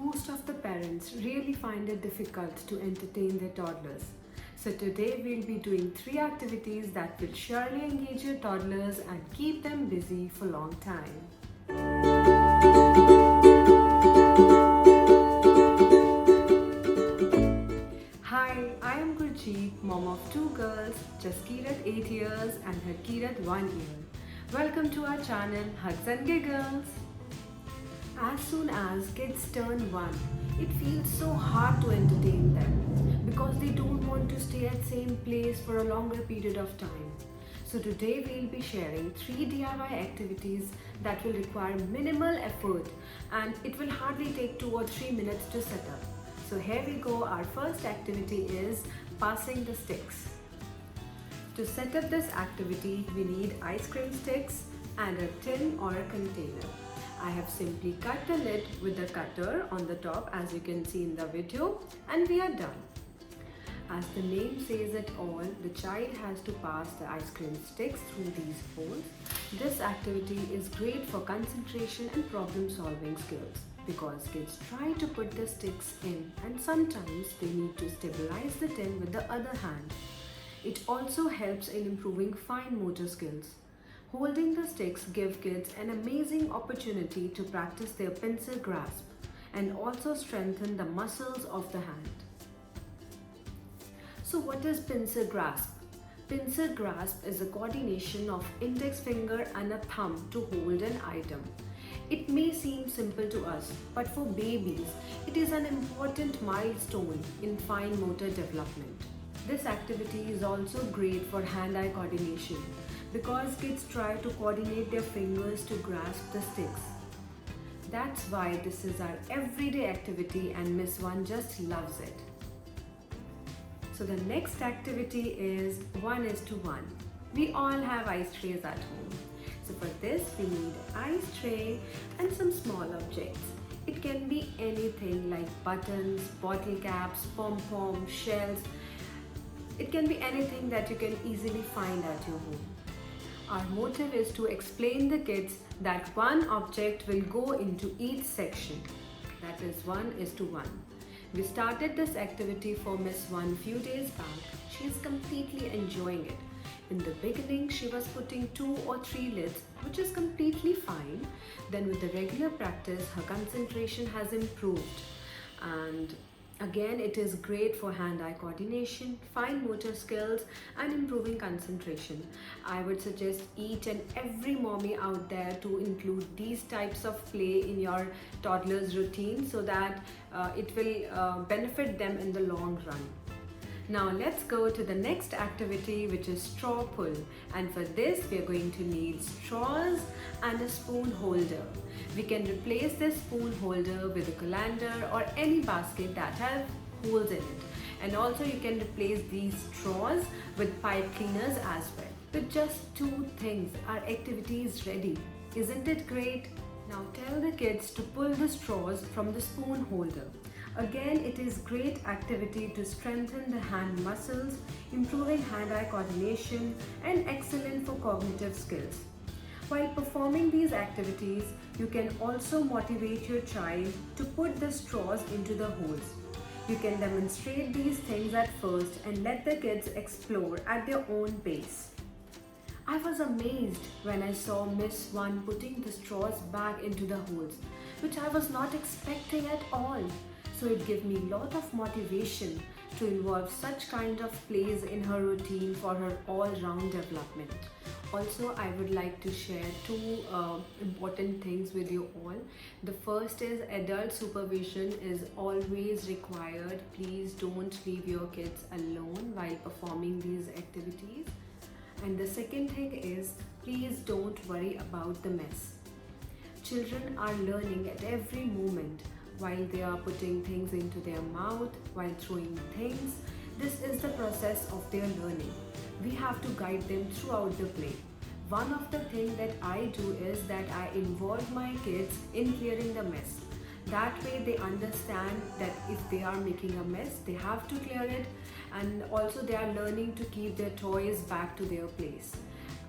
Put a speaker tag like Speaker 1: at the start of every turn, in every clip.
Speaker 1: Most of the parents really find it difficult to entertain their toddlers. So today we'll be doing 3 activities that will surely engage your toddlers and keep them busy for a long time. Hi, I am Gurjeet, mom of 2 girls, Jaskirat 8 years and Harkirat 1 year. Welcome to our channel Hugs and Giggles. As soon as kids turn 1, it feels so hard to entertain them because they don't want to stay at same place for a longer period of time. So today we'll be sharing 3 DIY activities that will require minimal effort and it will hardly take 2 or 3 minutes to set up. So here we go. Our first activity is passing the sticks. To set up this activity, we need ice cream sticks and a tin or a container. I have simply cut the lid with the cutter on the top, as you can see in the video, and we are done. As the name says it all, the child has to pass the ice cream sticks through these holes. This activity is great for concentration and problem solving skills because kids try to put the sticks in and sometimes they need to stabilize the tin with the other hand. It also helps in improving fine motor skills. Holding the sticks give kids an amazing opportunity to practice their pincer grasp and also strengthen the muscles of the hand. So what is pincer grasp? Pincer grasp is a coordination of index finger and a thumb to hold an item. It may seem simple to us, but for babies, it is an important milestone in fine motor development. This activity is also great for hand-eye coordination because kids try to coordinate their fingers to grasp the sticks. That's why this is our everyday activity and Miss One just loves it. So the next activity is 1:1. We all have ice trays at home. So for this we need ice tray and some small objects. It can be anything like buttons, bottle caps, pom-pom, shells. It can be anything that you can easily find at your home. Our motive is to explain the kids that one object will go into each section. That is 1:1. We started this activity for Miss One few days back. She is completely enjoying it. In the beginning, she was putting 2 or 3 lids, which is completely fine. Then with the regular practice, her concentration has improved. And again, it is great for hand-eye coordination, fine motor skills and improving concentration. I would suggest each and every mommy out there to include these types of play in your toddler's routine so that it will benefit them in the long run. Now let's go to the next activity, which is straw pull, and for this we are going to need straws and a spoon holder. We can replace this spoon holder with a colander or any basket that has holes in it, and also you can replace these straws with pipe cleaners as well. With just 2 things, our activity is ready. Isn't it great? Now tell the kids to pull the straws from the spoon holder. Again, it is great activity to strengthen the hand muscles, improving hand-eye coordination and excellent for cognitive skills. While performing these activities, you can also motivate your child to put the straws into the holes. You can demonstrate these things at first and let the kids explore at their own pace. I was amazed when I saw Miss One putting the straws back into the holes, which I was not expecting at all. So it gave me a lot of motivation to involve such kind of plays in her routine for her all-round development. Also, I would like to share 2 important things with you all. The first is adult supervision is always required. Please don't leave your kids alone while performing these activities. And the second thing is, please don't worry about the mess. Children are learning at every moment while they are putting things into their mouth, while throwing things. This is the process of their learning. We have to guide them throughout the play. One of the things that I do is that I involve my kids in clearing the mess. That way they understand that if they are making a mess, they have to clear it, and also they are learning to keep their toys back to their place,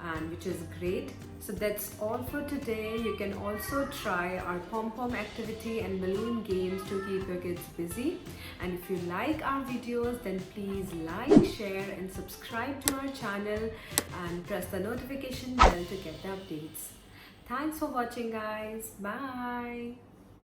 Speaker 1: and which is great. So that's all for today. You can also try our pom-pom activity and balloon games to keep kids busy. And if you like our videos, then please like, share and subscribe to our channel and press the notification bell to get the updates. Thanks for watching guys. Bye.